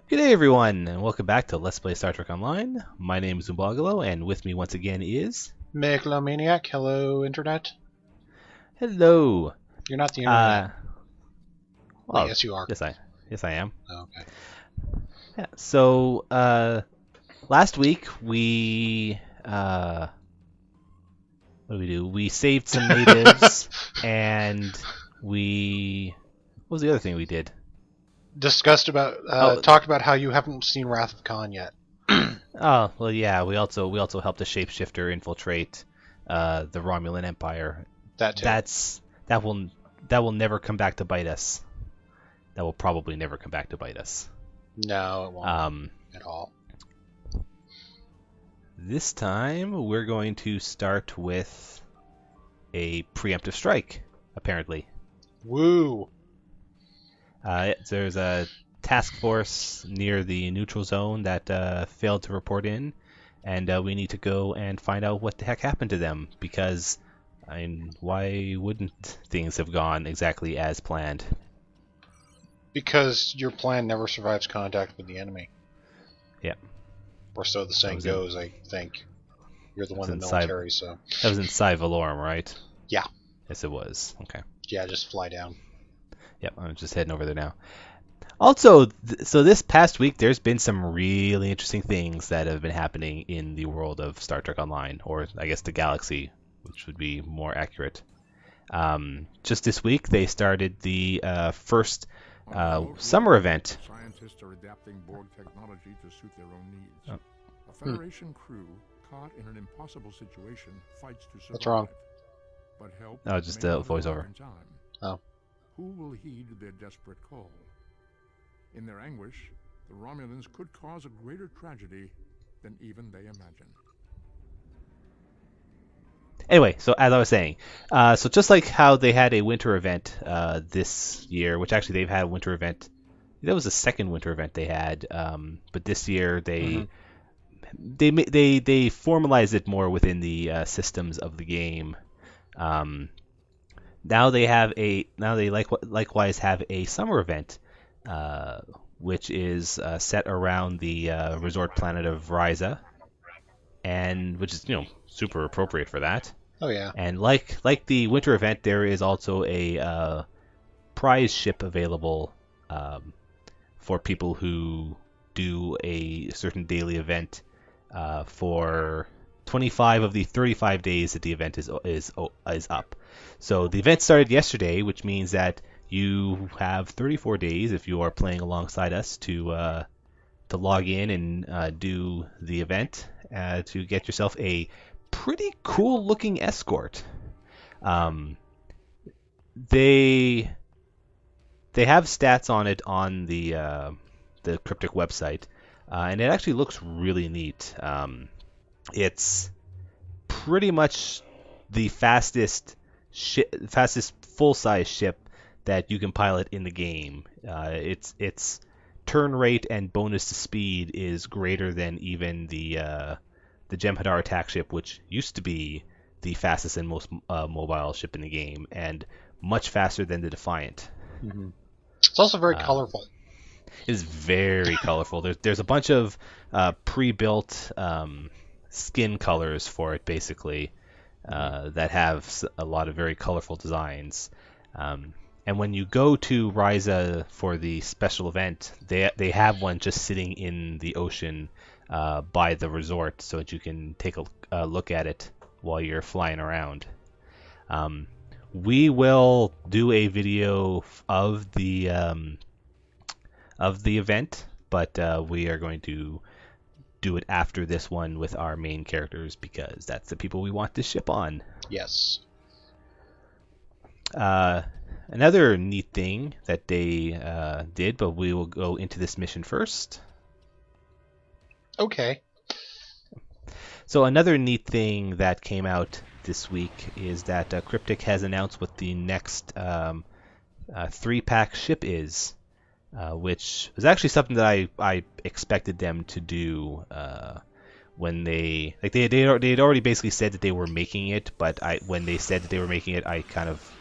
Good day, everyone, and welcome back to Let's Play Star Trek Online. My name is Zumbagalo, and with me once again is... Megalomaniac, hello internet. Hello. You're not the internet. Well, yes you are. Yes, I am. Oh, okay. Yeah. So, last week we what did we do? We saved some natives, and what was the other thing we did? Discussed about talk about how you haven't seen Wrath of Khan yet. Oh, well, yeah. We also helped a shapeshifter infiltrate the Romulan Empire. That too. That will never come back to bite us. That will probably never come back to bite us. No, it won't at all. This time we're going to start with a preemptive strike, apparently. Woo! There's a task force near the neutral zone that failed to report in, and we need to go and find out what the heck happened to them, because, I mean, why wouldn't things have gone exactly as planned? Because your plan never survives contact with the enemy. Yeah. Or so the saying goes, I think. You're the one in the military, so... That was in Cy Valorum, right? Yeah. Yes, it was. Okay. Yeah, just fly down. Yep, I'm just heading over there now. Also, so this past week, there's been some really interesting things that have been happening in the world of Star Trek Online, or I guess the galaxy, which would be more accurate. Just this week, they started the first summer event. Scientists are adapting Borg technology to suit their own needs. A Federation crew caught in an impossible situation fights to survive. What's wrong? But help Just a voiceover. Oh. Who will heed their desperate call? In their anguish, the Romulans could cause a greater tragedy than even they imagine. Anyway, so as I was saying, so just like how they had a winter event this year, which actually they've had a winter event. That was the second winter event they had, but this year they formalized it more within the systems of the game. Now they likewise have a summer event, which is set around the resort planet of Ryza, and which is super appropriate for that. Oh yeah. And like the winter event, there is also a prize ship available for people who do a certain daily event for 25 of the 35 days that the event is up. So the event started yesterday, which means that you have 34 days if you are playing alongside us to log in and do the event to get yourself a pretty cool looking escort. They have stats on it on the Cryptic website, and it actually looks really neat. It's pretty much the fastest full-size ship that you can pilot in the game. Its turn rate and bonus to speed is greater than even the Jem'Hadar attack ship, which used to be the fastest and most mobile ship in the game, and much faster than the Defiant. Mm-hmm. It's also very colorful. It is very colorful. There's a bunch of pre-built skin colors for it, basically, that have a lot of very colorful designs. And when you go to Ryza for the special event, they have one just sitting in the ocean by the resort, so that you can take a look at it while you're flying around. We will do a video of the event, but we are going to do it after this one with our main characters, because that's the people we want to ship on. Yes. Another neat thing that they did, but we will go into this mission first. Okay. So another neat thing that came out this week is that Cryptic has announced what the next 3-pack ship is, which was actually something that I expected them to do when they had already basically said that they were making it, but when they said that they were making it, I kind of...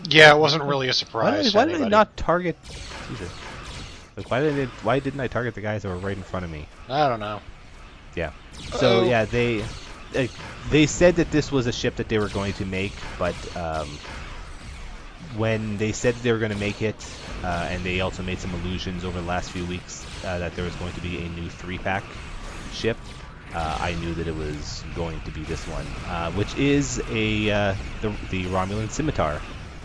Yeah, it wasn't really a surprise. Why did they not target... Jesus. Like, why didn't I target the guys that were right in front of me? I don't know. Yeah. So yeah, they said that this was a ship that they were going to make, but when they said they were going to make it, and they also made some allusions over the last few weeks that there was going to be a new 3-pack ship, I knew that it was going to be this one, which is the Romulan Scimitar.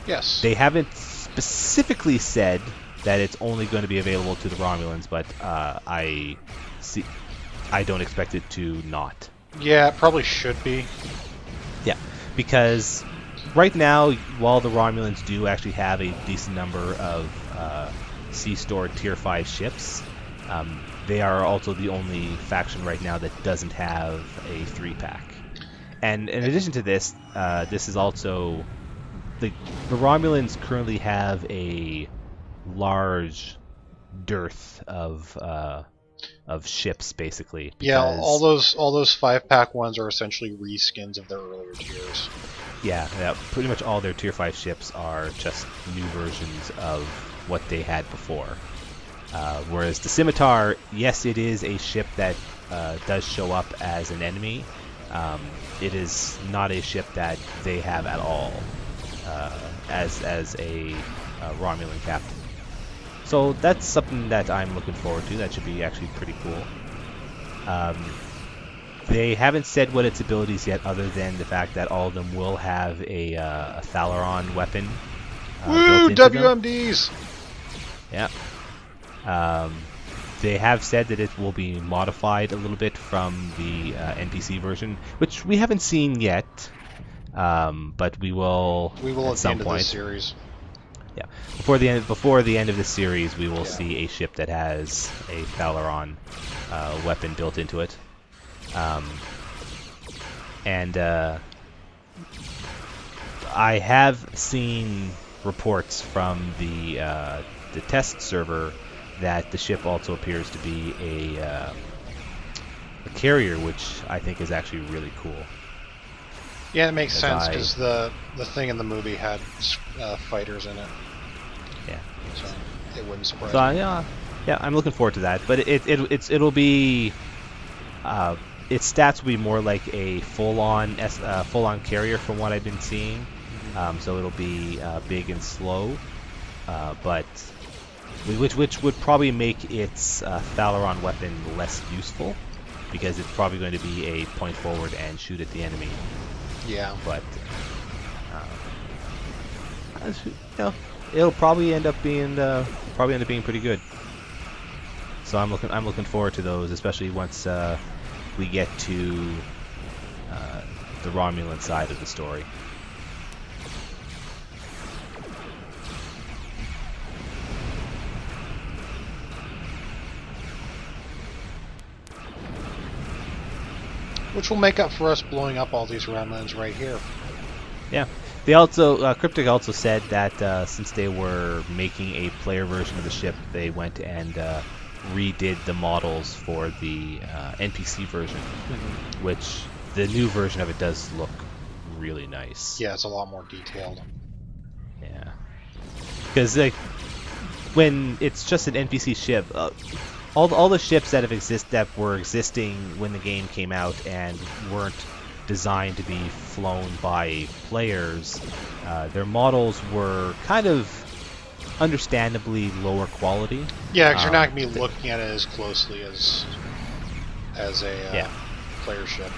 Yes. They haven't specifically said that it's only going to be available to the Romulans, but I don't expect it to not. Yeah, it probably should be. Yeah, because right now, while the Romulans do actually have a decent number of sea-stored Tier 5 ships, they are also the only faction right now that doesn't have a 3-pack. And in addition to this, this is also... The Romulans currently have a large dearth of ships, basically. Yeah, all those 5-pack ones are essentially reskins of their earlier tiers. Yeah, pretty much all their Tier 5 ships are just new versions of what they had before. Whereas the Scimitar, yes, it is a ship that does show up as an enemy. It is not a ship that they have at all as a Romulan captain. So that's something that I'm looking forward to. That should be actually pretty cool. They haven't said what its abilities yet, other than the fact that all of them will have a Thalaron weapon. Woo! WMDs! Yeah. They have said that it will be modified a little bit from the NPC version, which we haven't seen yet, but we will. We will at some the end point. Of this series. Yeah, before the end of the series, we will see a ship that has a Thalaron weapon built into it, and I have seen reports from the test server that the ship also appears to be a carrier, which I think is actually really cool. Yeah, it makes sense because the thing in the movie had fighters in it. Yeah. So it wouldn't surprise me. So yeah, I'm looking forward to that. But it'll be its stats will be more like a full-on carrier from what I've been seeing. So it'll be big and slow, but which would probably make its Thalaron weapon less useful, because it's probably going to be a point forward and shoot at the enemy. Yeah. But it'll probably end up being pretty good. So I'm looking forward to those, especially once we get to the Romulan side of the story. Which will make up for us blowing up all these Romulans right here. Yeah. They also Cryptic also said that since they were making a player version of the ship, they went and redid the models for the NPC version, which the new version of it does look really nice. Yeah, it's a lot more detailed. Yeah. Because when it's just an NPC ship, all the ships that were existing when the game came out and weren't designed to be flown by players, their models were kind of understandably lower quality. Yeah, because you're not going to be looking at it as closely as a player ship.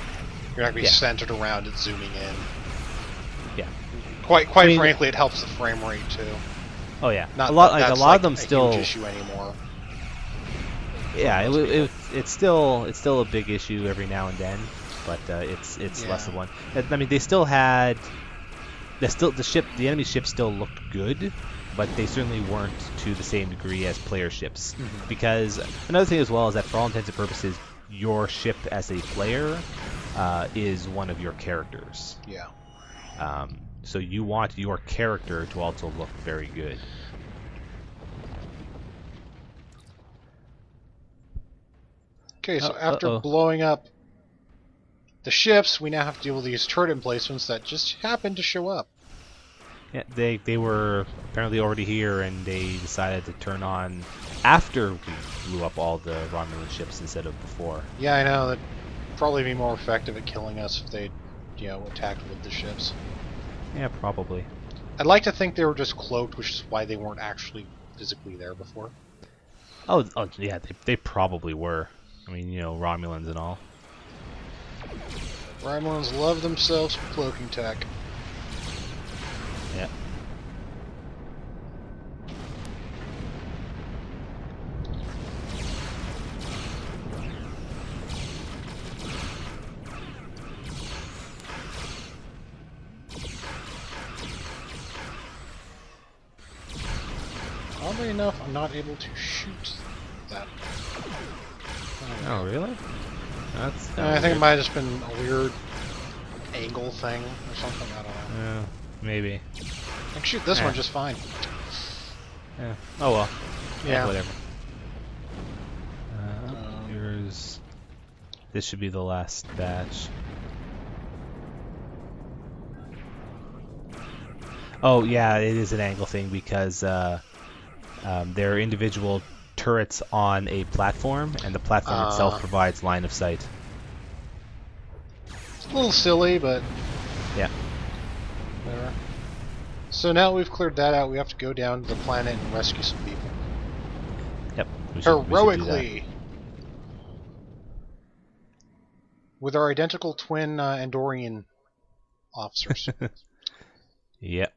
You're not going to be centered around it, zooming in. Yeah. Quite frankly, it helps the frame rate too. Oh yeah. Not a lot that's of them still. Huge issue anymore. Yeah, it's still a big issue every now and then, but it's less of one. I mean, they still had the enemy ship still looked good, but they certainly weren't to the same degree as player ships. Mm-hmm. Because another thing as well is that for all intents and purposes, your ship as a player is one of your characters. Yeah. So you want your character to also look very good. Okay, so after blowing up the ships, we now have to deal with these turret emplacements that just happened to show up. Yeah, they were apparently already here, and they decided to turn on after we blew up all the Romulan ships instead of before. Yeah, I know. That'd probably be more effective at killing us if they, attacked with the ships. Yeah, probably. I'd like to think they were just cloaked, which is why they weren't actually physically there before. Oh yeah, they probably were. I mean, Romulans and all. Romulans love themselves for cloaking tech. Yeah. Oddly enough, I'm not able to shoot that. Oh, really? That's. I think it might have just been a weird angle thing or something. I don't know. Yeah, maybe. I can shoot this one just fine. Yeah. Oh well. Yeah. Whatever. Here's. This should be the last batch. Oh yeah, it is an angle thing because there are individual turrets on a platform, and the platform itself provides line of sight. It's a little silly, but yeah. Whatever. So now we've cleared that out, we have to go down to the planet and rescue some people. Yep. Heroically! With our identical twin Andorian officers. Yep.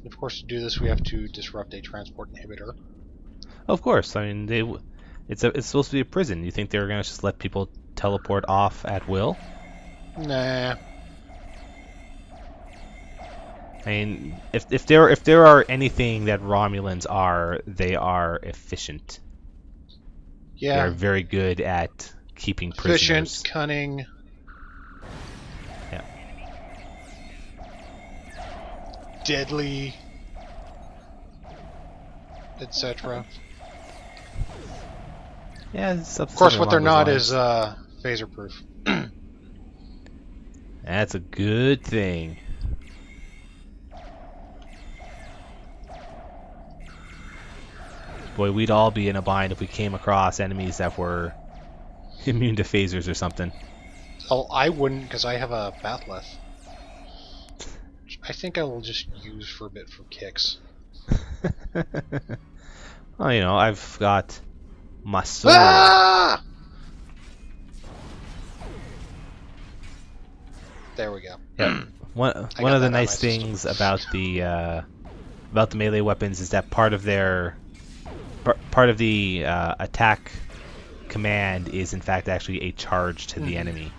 Of course, to do this, we have to disrupt a transport inhibitor. Of course. I mean, it's supposed to be a prison. You think they were going to just let people teleport off at will? Nah. I mean, if there are anything that Romulans are, they are efficient. Yeah. They're very good at keeping prisoners. Efficient, cunning. Yeah. Deadly, etc. Yeah. Of course, what they're not is phaser proof. That's a good thing. Boy, we'd all be in a bind if we came across enemies that were immune to phasers or something. Oh, I wouldn't, because I have a Bathleth. I think I will just use for a bit for kicks. Well, I've got my sword. Ah! There we go. Yeah. One of the nice things about the melee weapons is that part of the attack command is in fact actually a charge to the enemy.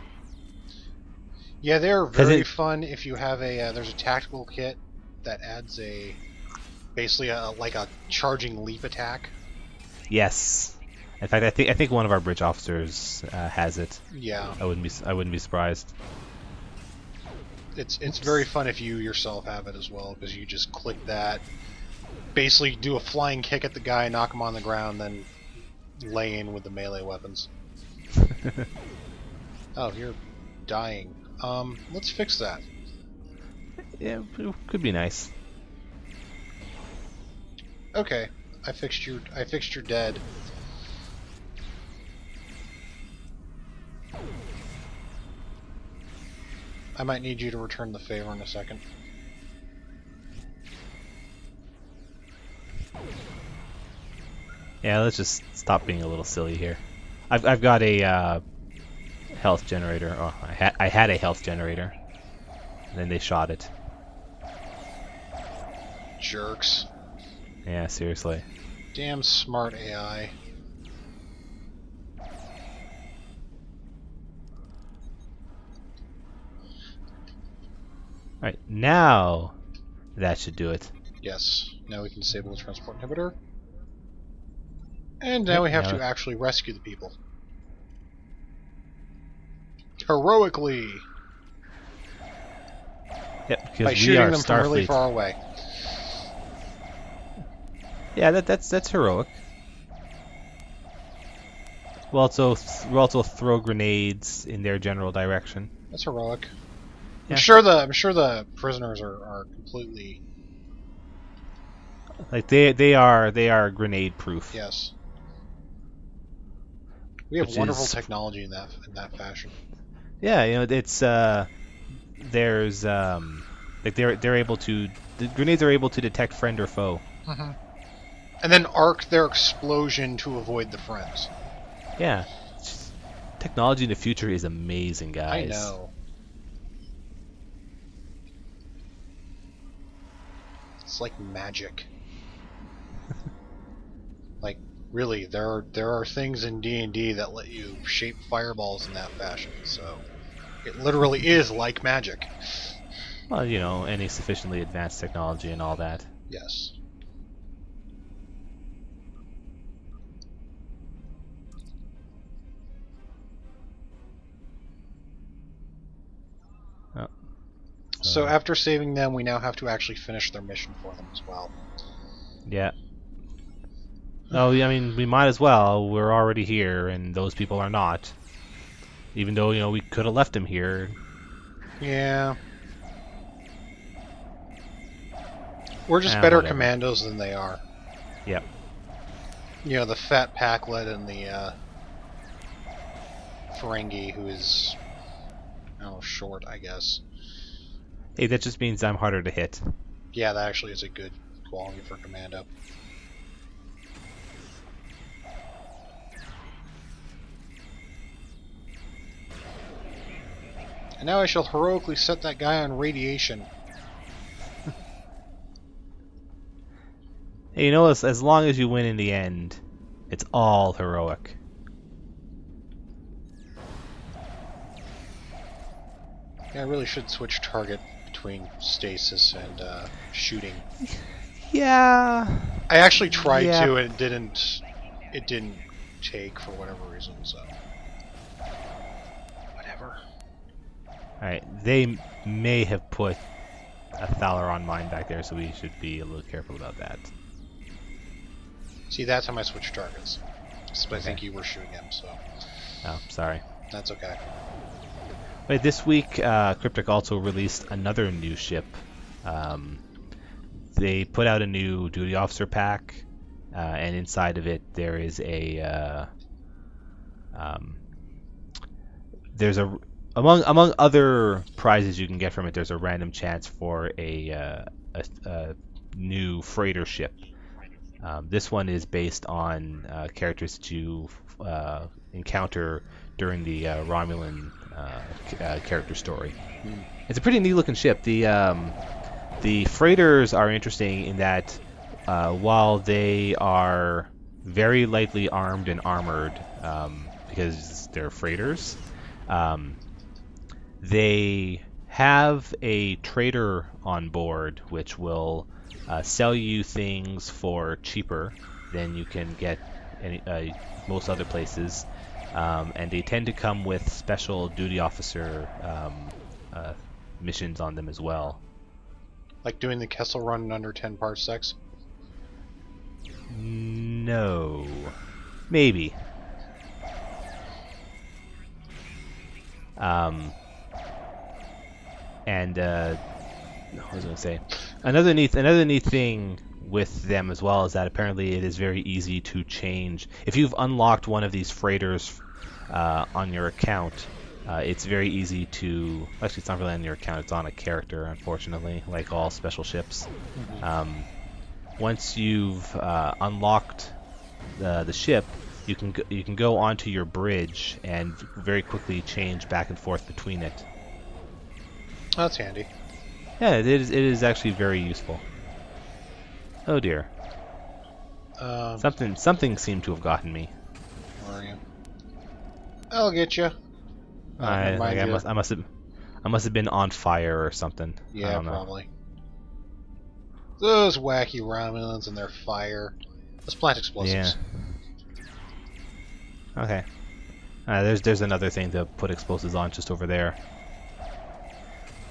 Yeah, they're very fun if you have there's a tactical kit that adds basically like a charging leap attack. Yes. In fact, I think one of our bridge officers has it. Yeah. I wouldn't be surprised. It's very fun if you yourself have it as well, because you just click that, basically do a flying kick at the guy, knock him on the ground, then lay in with the melee weapons. Oh, you're dying. Let's fix that. Yeah, it could be nice. Okay, I fixed your dead. I might need you to return the favor in a second. Yeah, let's just stop being a little silly here. I've got a health generator. Oh, I had a health generator. And then they shot it. Jerks. Yeah, seriously. Damn smart AI. Alright, now that should do it. Yes. Now we can disable the transport inhibitor. And now we have to actually rescue the people. Heroically! Yep, because by shooting them from really Starfleet. far away. Yeah, that's heroic. we'll also throw grenades in their general direction. That's heroic. Yeah. I'm sure the prisoners are completely. Like they are grenade proof. Yes. We have Which wonderful is- technology in that fashion. Yeah, it's there's like they're able to the grenades are able to detect friend or foe. Mm-hmm. And then arc their explosion to avoid the friends. Yeah. Technology in the future is amazing, guys. I know. It's like magic. Like really, there are things in D&D that let you shape fireballs in that fashion. So it literally is like magic. Well, any sufficiently advanced technology and all that. Yes. Oh. So after saving them, we now have to actually finish their mission for them as well. Yeah. Oh, I mean, we might as well. We're already here, and those people are not. Even though, we could have left them here. Yeah. We're just Ah, better whatever. commandos than they are. Yep. The fat Packlet and the Ferengi, who is short, I guess. Hey, that just means I'm harder to hit. Yeah, that actually is a good quality for commando. And now I shall heroically set that guy on radiation. Hey, as long as you win in the end, it's all heroic. Yeah, I really should switch target between stasis and shooting. Yeah. I actually tried Yeah. to, and it didn't take for whatever reason. So whatever. Alright, they may have put a Thalaron mine back there, so we should be a little careful about that. See, that's how I switched targets. I Okay. think you were shooting him, so Oh, sorry. that's okay. Wait, this week, Cryptic also released another new ship. They put out a new duty officer pack, and inside of it there is there's among other prizes you can get from it. There's a random chance for a new freighter ship. This one is based on characters that you encounter during the Romulan character story. It's a pretty neat looking ship. The freighters are interesting in that while they are very lightly armed and armored, because they're freighters, they have a trader on board which will sell you things for cheaper than you can get most other places, and they tend to come with special duty officer missions on them as well. Like doing the Kessel Run in under 10 parsecs. No. Maybe. And what was I gonna say? Another neat thing with them as well is that apparently it is very easy to change. If you've unlocked one of these freighters on your account, it's very easy to. Actually, it's not really on your account; it's on a character, unfortunately, like all special ships. Once you've unlocked the ship, you can go onto your bridge and very quickly change back and forth between it. That's handy. Yeah, it is actually very useful. Oh dear. Something seemed to have gotten me. Where are you? I'll get you. I must have been on fire or something. I Yeah, don't know. probably. Those wacky Romulans and their fire. Let's plant explosives. Yeah. Okay. There's another thing to put explosives on just over there.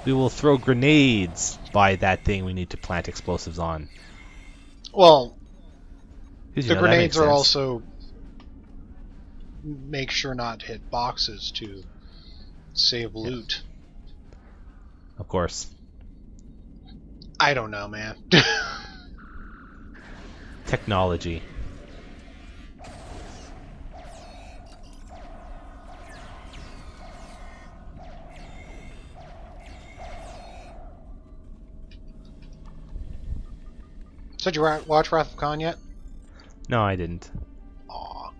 We will throw grenades by that thing we need to plant explosives on. Well, 'Cause, the that grenades makes are sense. also make sure not to hit boxes to save loot. Of course. I don't know, man. Technology. So did you watch Wrath of Khan yet? No, I didn't. Aw.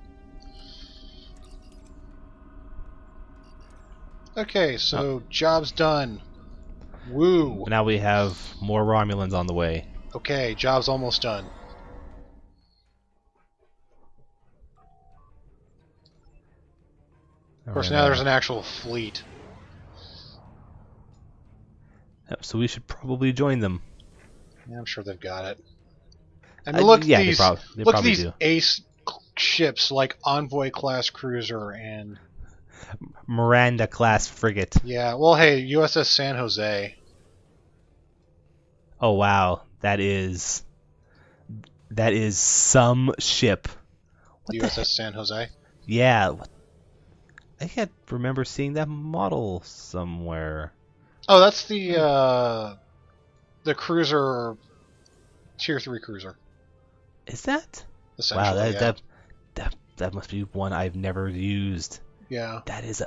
Okay, so job's done. Woo! Now we have more Romulans on the way. Okay, job's almost done. Of course, now there's an actual fleet. Yep, so we should probably join them. Yeah, I'm sure they've got it. And look at these, look at these ace ships like Envoy class cruiser and Miranda class frigate. yeah. Well, hey, USS San Jose. Oh wow, that is some ship. What the USS heck? San Jose. Yeah, I can't remember seeing that model somewhere. Oh, that's the cruiser, tier 3 cruiser. Is that? Essentially, Wow, yeah. that must be one I've never used. Yeah. That is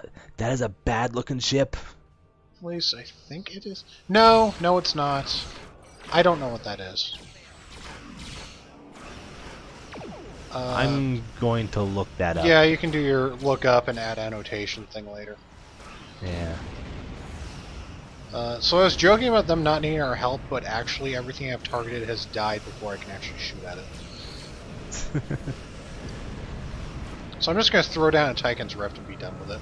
a bad looking ship. At least I think it is. No, it's not. I don't know what that is. I'm going to look that up. Yeah, you can do your look up and add annotation thing later. Yeah. So I was joking about them not needing our help, but actually everything I've targeted has died before I can actually shoot at it. So I'm just going to throw down a Tychon's Rift and be done with it.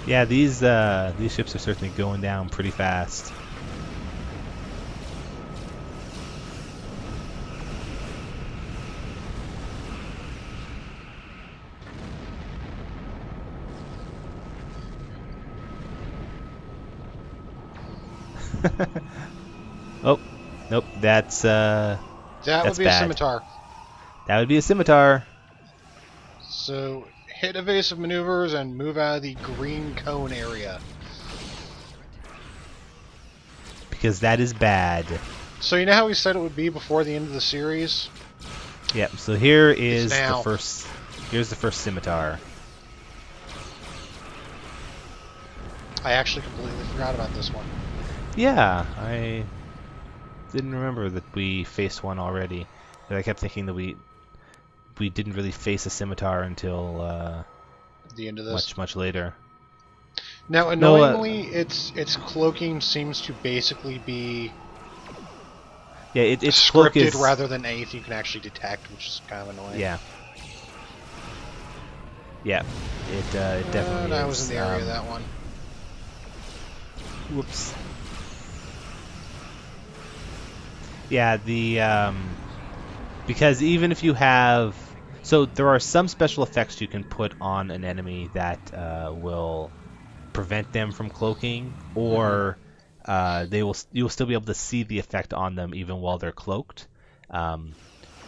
Yeah, these ships are certainly going down pretty fast. Oh, nope, that's That that's would be bad. a scimitar. That would be a scimitar. So hit evasive maneuvers and move out of the green cone area. Because that is bad. So you know how we said it would be before the end of the series? Yep, so here is now. the first. Here's the first scimitar. I actually completely forgot about this one. Yeah, I didn't remember that we faced one already. But I kept thinking that we didn't really face a scimitar until The end of this. much later. Now, annoyingly, its cloaking seems to basically be Yeah, its cloak scripted is rather than anything you can actually detect, which is kind of annoying. Yeah. Yeah, it definitely is. I was in the area of that one. Whoops. Yeah, because even if you have, so there are some special effects you can put on an enemy that will prevent them from cloaking, or you'll still be able to see the effect on them even while they're cloaked.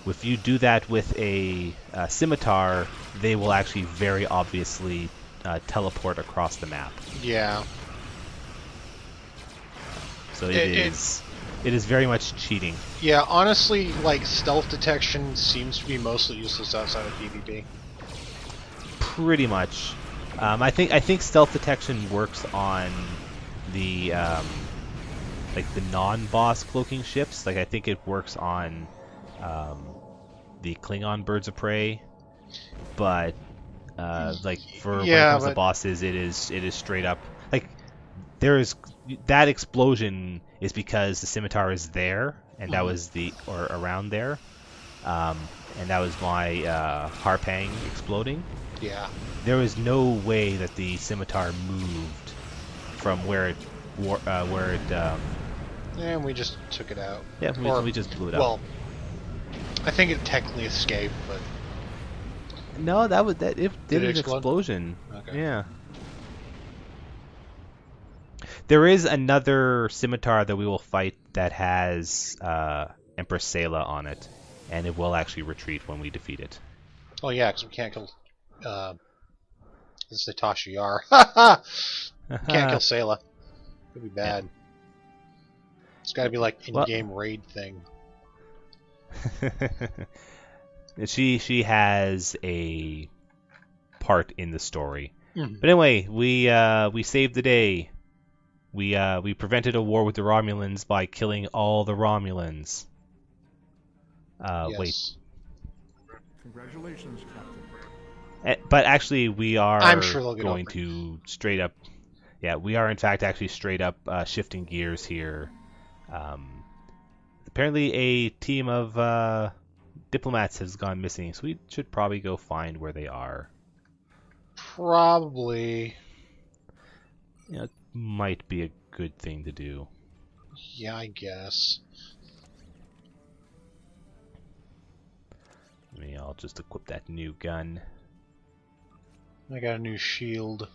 If you do that with a scimitar, they will actually very obviously teleport across the map. Yeah. So it is very much cheating. Yeah, honestly, like, stealth detection seems to be mostly useless outside of PvP. Pretty much. I think stealth detection works on the like the non-boss cloaking ships. Like I think it works on the Klingon birds of prey, but like for when it comes to bosses, it is straight up like there is that explosion is because the scimitar is there, and that was or around there, and that was my Harpang exploding. Yeah. There was no way that the scimitar moved from where it And we just took it out. Yeah, we just blew it up. Well, I think it technically escaped, but no, it did an explode? explosion. Okay. Yeah. There is another scimitar that we will fight that has Empress Sayla on it, and it will actually retreat when we defeat it. Oh yeah, because we can't kill. This is Tasha Yar. Ha! Can't kill Sayla. Could be bad. It's got to be like in-game raid thing. She has a part in the story. Mhm. But anyway, we saved the day. We prevented a war with the Romulans by killing all the Romulans. Yes. Wait. Congratulations, Captain. But actually, we are I'm sure they'll get going over it. to straight up. Yeah, we are in fact actually straight up shifting gears here. Apparently, a team of diplomats has gone missing, so we should probably go find where they are. Probably. It might be a good thing to do. Yeah, I guess. I'll just equip that new gun. I got a new shield.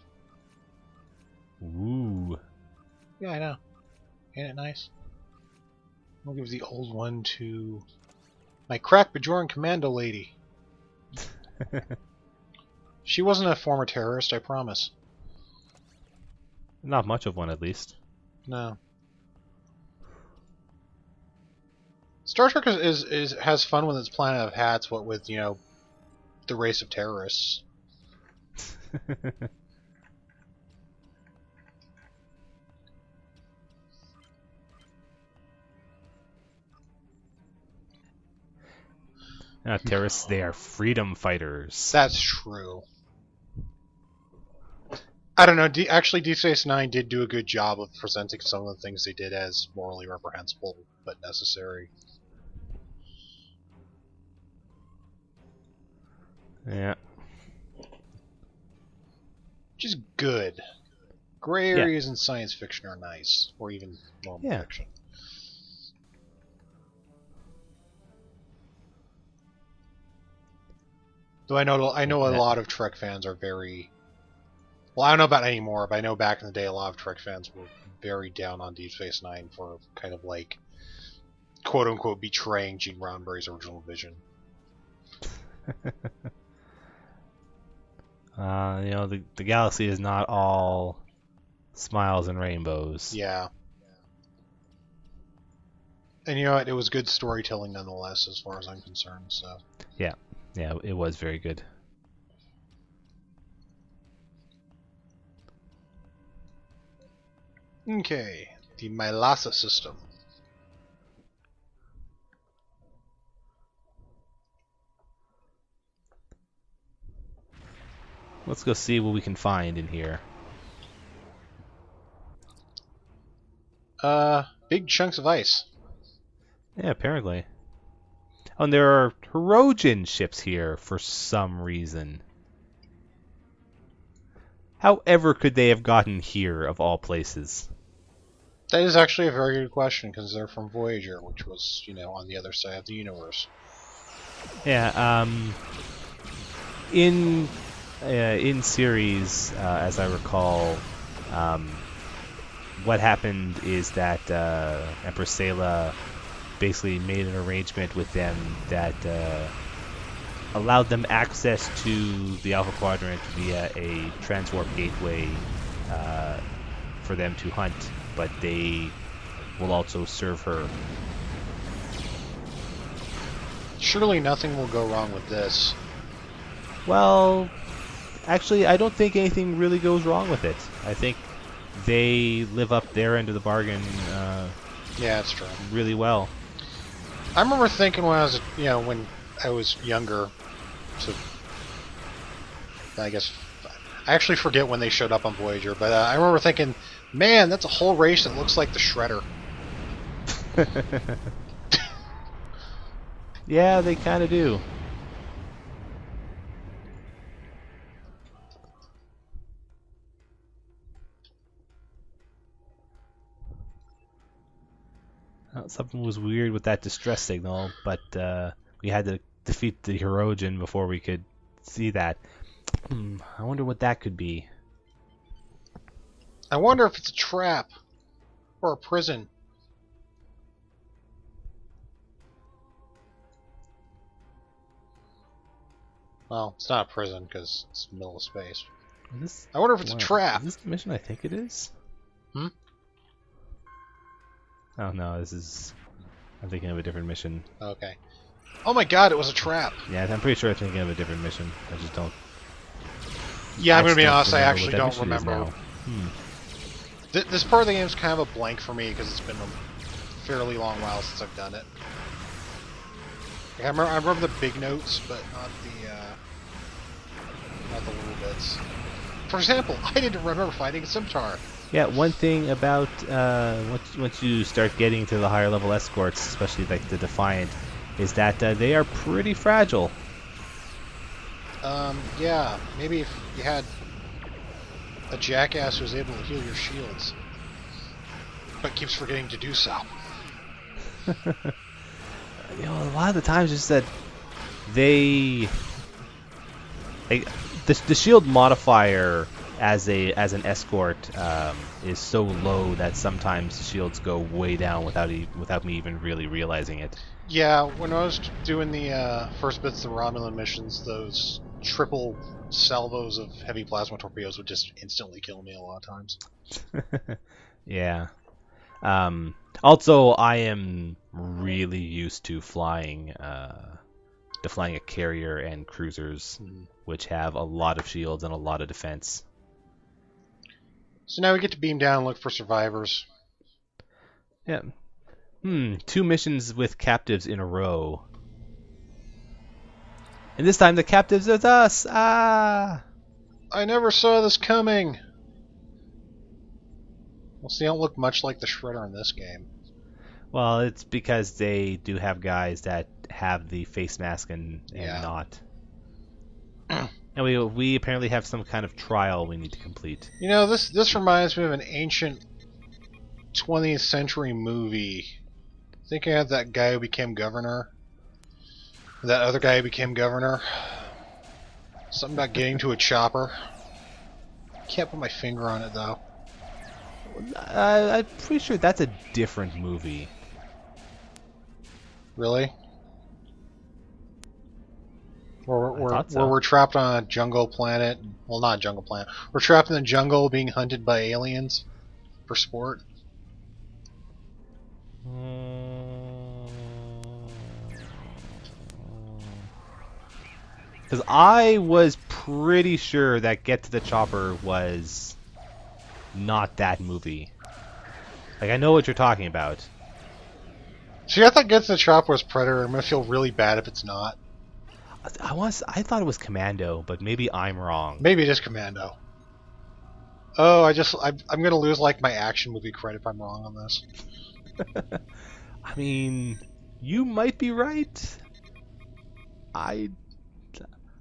Ooh. Yeah, I know. Ain't it nice? I'll give the old one to my crack Bajoran commando lady. She wasn't a former terrorist, I promise. Not much of one, at least. No. Star Trek has fun with its Planet of Hats, what with, the race of terrorists. Not terrorists, they are freedom fighters. That's true. I don't know. Actually, Deep Space Nine did do a good job of presenting some of the things they did as morally reprehensible, but necessary. Yeah. Which is good. Gray areas in science fiction are nice, or even normal fiction. Though I know a lot of Trek fans are very... Well, I don't know about anymore, but I know back in the day a lot of Trek fans were very down on Deep Space Nine for kind of like, quote-unquote, betraying Gene Roddenberry's original vision. The galaxy is not all smiles and rainbows. Yeah. And you know what? It was good storytelling nonetheless, as far as I'm concerned, so... Yeah, it was very good. Okay, the Mylasa system. Let's go see what we can find in here. Big chunks of ice. Yeah, apparently. Oh, and there are Hirogen ships here for some reason. However could they have gotten here, of all places? That is actually a very good question, because they're from Voyager, which was, on the other side of the universe. Yeah, in series, as I recall, what happened is that Empress Sayla basically made an arrangement with them that allowed them access to the Alpha Quadrant via a transwarp gateway for them to hunt, but they will also serve her. Surely nothing will go wrong with this. Well, actually, I don't think anything really goes wrong with it. I think they live up their end of the bargain Yeah, it's true. really well. I remember thinking when I was younger, I guess I actually forget when they showed up on Voyager, but I remember thinking, man, that's a whole race that looks like the Shredder. Yeah, they kind of do. Something was weird with that distress signal, but we had to defeat the Hirogen before we could see that. I wonder what that could be. I wonder if it's a trap or a prison. Well, it's not a prison because it's the middle of space. I wonder if it's a trap. Is this the mission I think it is? Hmm? Oh no, this is... I'm thinking of a different mission. Okay. Oh my god, it was a trap. Yeah, I'm pretty sure I'm thinking of a different mission. I just don't... Yeah, I'm going to be just honest, don't I remember actually what that don't mission is remember. now. This part of the game is kind of a blank for me because it's been a fairly long while since I've done it. Like, I remember the big notes, but not the little bits. For example, I didn't remember fighting a scimitar. Yeah, one thing about once you start getting to the higher level escorts, especially like the Defiant, is that they are pretty fragile. Yeah, maybe if you had a jackass who was able to heal your shields, but keeps forgetting to do so. You know, a lot of the times it's that they... Like, the shield modifier as an escort is so low that sometimes shields go way down without me even really realizing it. Yeah, when I was doing the first bits of the Romulan missions, those triple salvos of heavy plasma torpedoes would just instantly kill me a lot of times. Yeah. Also, I am really used to flying a carrier and cruisers, which have a lot of shields and a lot of defense. So now we get to beam down and look for survivors. Yeah. 2 missions with captives in a row. And this time the captives is us! Ah! I never saw this coming! Well, see, they don't look much like the Shredder in this game. Well, it's because they do have guys that have the face mask and not. And we apparently have some kind of trial we need to complete. You know, this reminds me of an ancient 20th century movie. Thinking of that guy who became governor. That other guy who became governor. Something about getting to a chopper. Can't put my finger on it though. I'm pretty sure that's a different movie. Really? Where so. we're trapped on a jungle planet. Well, not a jungle planet. We're trapped in the jungle being hunted by aliens for sport. Because I was pretty sure that Get to the Chopper was not that movie. Like, I know what you're talking about. See, I thought Get to the Chopper was Predator. I'm gonna feel really bad if it's not. I thought it was Commando, but maybe I'm wrong. Maybe it is Commando. Oh, I'm gonna lose like my action movie credit if I'm wrong on this. I mean, you might be right. I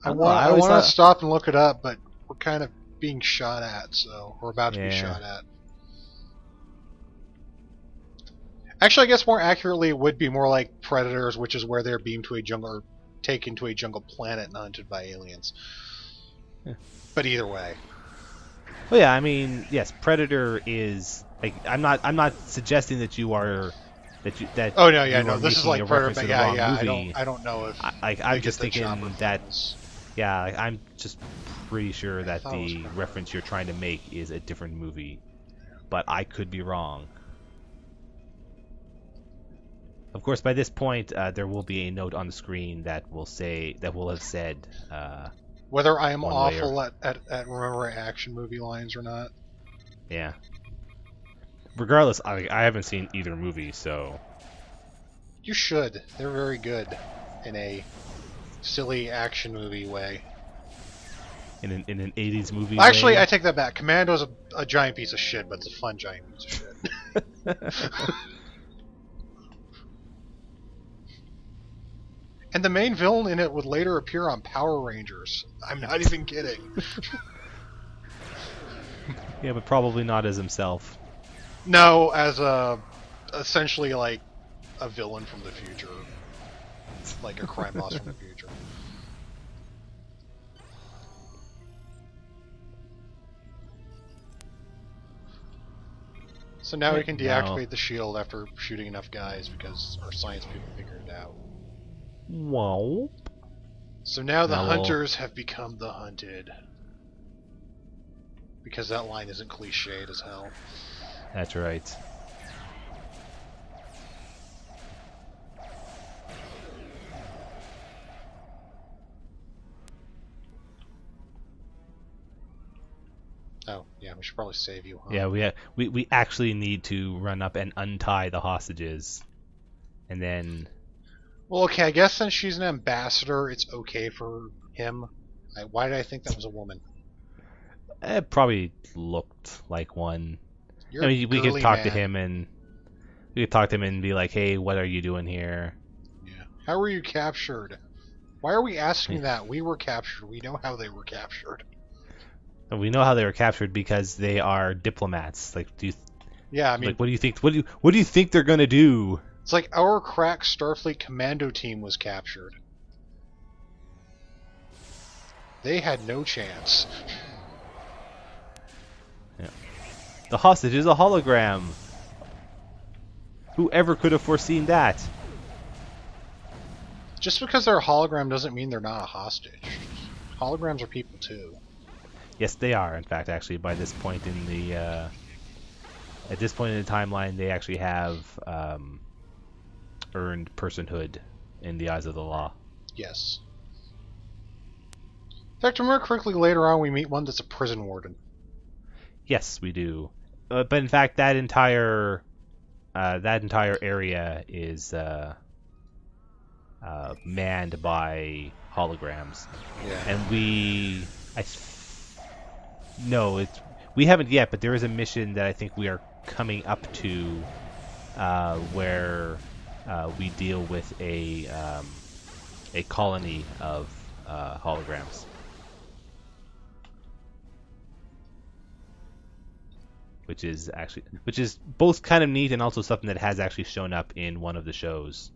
want to stop and look it up, but we're kind of being shot at, so we're about to be shot at. Actually, I guess more accurately, it would be more like Predators, which is where they're beamed to a jungle or taken to a jungle planet and hunted by aliens. Yeah. But either way. Well, yeah, I mean, yes, Predator is like I'm not suggesting that you are that. Oh no, yeah, you no, are this is making like a reference Predator, to but the wrong movie. I don't know if I'm just thinking that. films. Yeah, like, I'm just pretty sure that the reference you're trying to make is a different movie, but I could be wrong. Of course, by this point, there will be a note on the screen that will have said whether I am awful at remembering action movie lines or not. Yeah. Regardless, I haven't seen either movie, so you should. They're very good in a silly action movie way. In an 80s movie. Actually, way? I take that back. Commando's a giant piece of shit, but it's a fun giant piece of shit. And the main villain in it would later appear on Power Rangers. I'm not even kidding. Yeah, but probably not as himself. No, as essentially like a villain from the future. Like a crime boss from the future. So now we can Now- deactivate the shield after shooting enough guys because our science people figured it out. Wow. So now the Now we'll- hunters have become the hunted. Because that line isn't cliched as hell. That's right. Oh, yeah, we should probably save you, huh? Yeah, we actually need to run up and untie the hostages, and then Well, okay, I guess since she's an ambassador, it's okay for him. Why did I think that was a woman? it probably looked like one. You're I mean, we could girly talk to man. him and be like, "Hey, what are you doing here?" Yeah. How were you captured? Why are we asking that? We were captured. We know how they were captured. And we know how they were captured because they are diplomats. Like, Yeah, I mean, what do you think? What do you think they're gonna do? it's like our crack Starfleet commando team was captured. They had no chance. The hostage is a hologram. Whoever could have foreseen that? Just because they're a hologram doesn't mean they're not a hostage. Holograms are people too. Yes, they are. In fact, actually, by this point in the at this point in the timeline, they actually have earned personhood in the eyes of the law. Yes. In fact, remember correctly, later on we meet one that's a prison warden. Yes, we do. But in fact, that entire area is manned by holograms, Yeah. and we haven't yet, but there is a mission that I think we are coming up to, where we deal with a colony of holograms. Which is both kind of neat and also something that has actually shown up in one of the shows.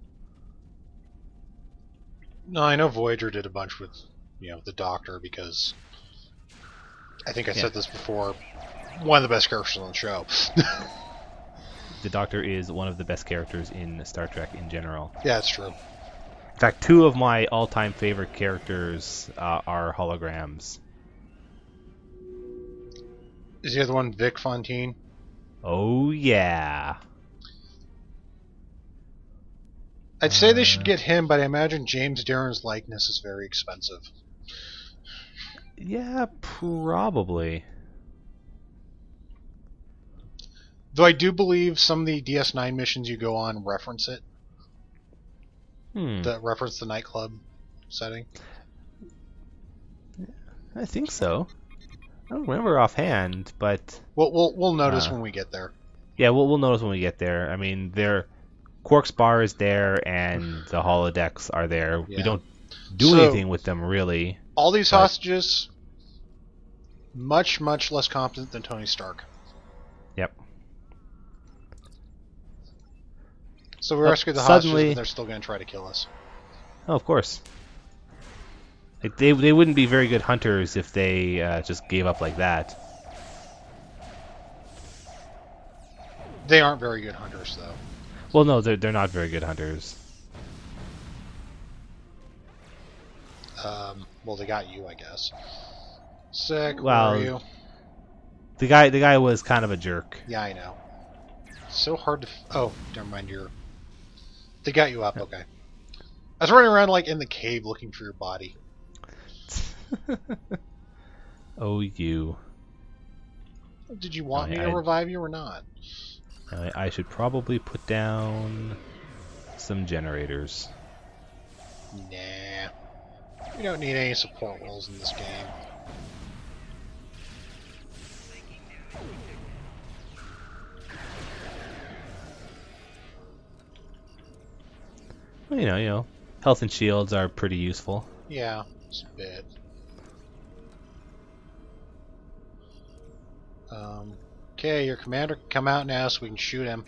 No, I know Voyager did a bunch with, the Doctor because I think I said this before. One of the best characters on the show. The Doctor is one of the best characters in Star Trek in general. Yeah, it's true. In fact, two of my all-time favorite characters are holograms. Is the other one Vic Fontaine? Oh yeah. I'd say they should get him, but I imagine James Darren's likeness is very expensive. Yeah, probably. Though I do believe some of the DS9 missions you go on reference it. That reference the nightclub setting. I think so. I don't remember offhand, but We'll notice when we get there. yeah, we'll notice when we get there. I mean, Quark's bar is there, and the holodecks are there. Yeah. We don't do anything with them really. All these hostages, much less competent than Tony Stark. Yep. So we rescued the hostages, suddenly- and they're still going to try to kill us. Oh, of course. Like they wouldn't be very good hunters if they just gave up like that. They aren't very good hunters, though. Well, no, they're not very good hunters. Well, they got you, I guess. Sick. Well, where are you? The guy was kind of a jerk. Yeah, I know. So hard to. Oh, never mind. They got you up. Okay. I was running around like in the cave looking for your body. Oh, you. Did you want me to I- revive you or not? I should probably put down some generators. Nah. We don't need any support roles in this game. Well, you know, health and shields are pretty useful. Yeah, just a bit. Okay, your commander can come out now so we can shoot him.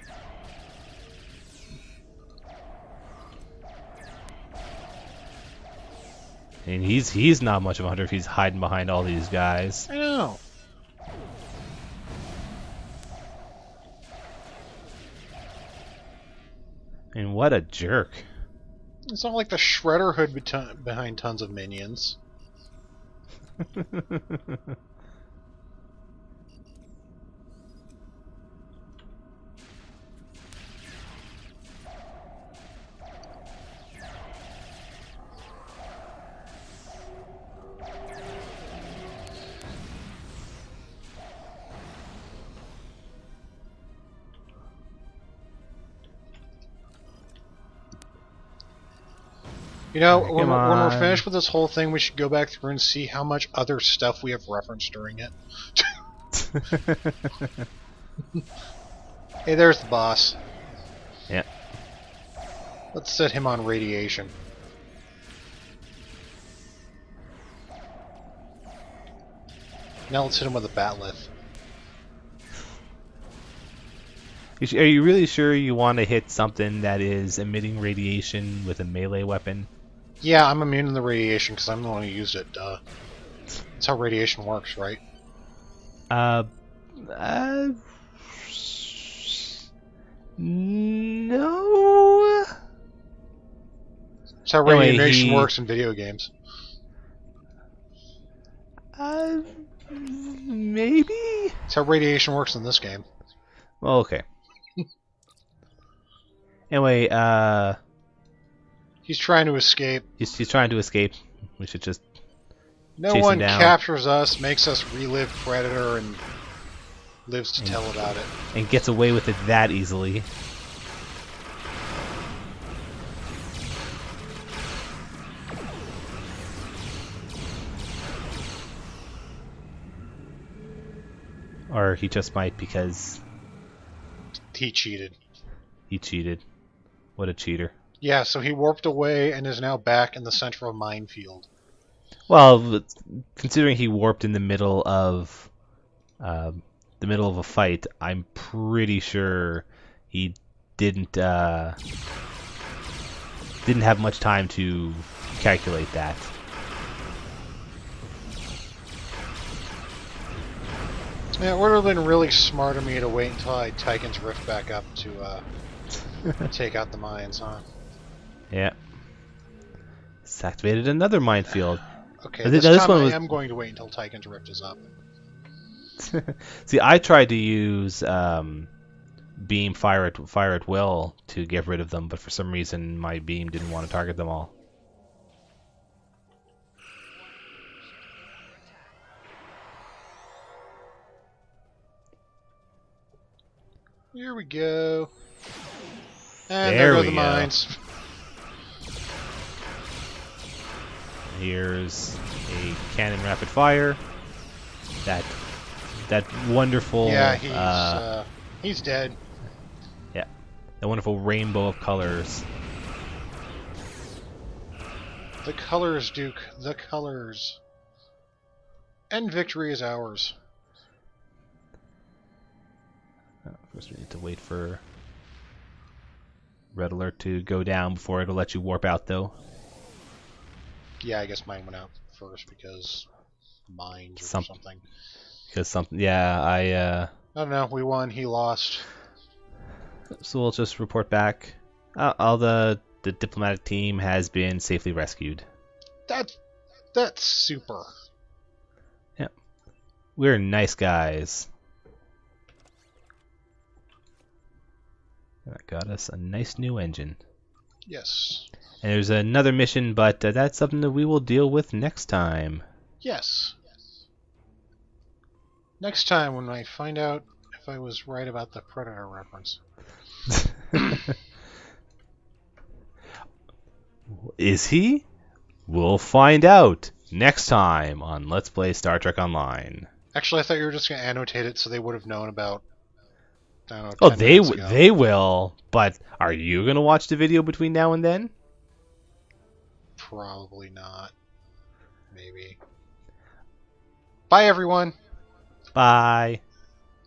And he's not much of a hunter if he's hiding behind all these guys. I know. And what a jerk. It's not like the Shredder hood behind tons of minions. You know, when we're finished with this whole thing, we should go back through and see how much other stuff we have referenced during it. Hey, there's the boss. Yeah. Let's set him on radiation. Now let's hit him with a batleth. Are you really sure you want to hit something that is emitting radiation with a melee weapon? Yeah, I'm immune to the radiation because I'm the one who used it. That's how radiation works, right? No. That's how radiation works in video games. Maybe? That's how radiation works in this game. Well, okay. Anyway, he's trying to escape. He's trying to escape. We should just No chase one him down. captures us, makes us relive Predator, and lives to tell about it. And gets away with it that easily. Or he just might because he cheated. He cheated. What a cheater. Yeah, so he warped away and is now back in the center of a minefield. Well, considering he warped in the middle of a fight, I'm pretty sure he didn't have much time to calculate that. Yeah, it would have been really smart of me to wait until I Tychon's Rift back up to take out the mines, huh? Yeah. It's activated another minefield. Okay, this time I am going to wait until Tychon's Rift is up. See, I tried to use beam fire at will to get rid of them, but for some reason my beam didn't want to target them all. Here we go. And there go the mines. Here's a cannon rapid fire. That wonderful. Yeah, he's dead. Yeah, that wonderful rainbow of colors. The colors, Duke. The colors. And victory is ours. First, we need to wait for red alert to go down before it'll let you warp out, though. Yeah, I guess mine went out first because mines or something. Because something, yeah, I don't know. We won. He lost. So we'll just report back. All the diplomatic team has been safely rescued. That's super. Yeah, we're nice guys. That got us a nice new engine. Yes. And there's another mission, but that's something that we will deal with next time. Yes. Next time when I find out if I was right about the Predator reference. Is he? We'll find out next time on Let's Play Star Trek Online. Actually, I thought you were just going to annotate it so they would have known about... I don't know, oh, they will, but are you going to watch the video between now and then? Probably not. Maybe. Bye, everyone. Bye.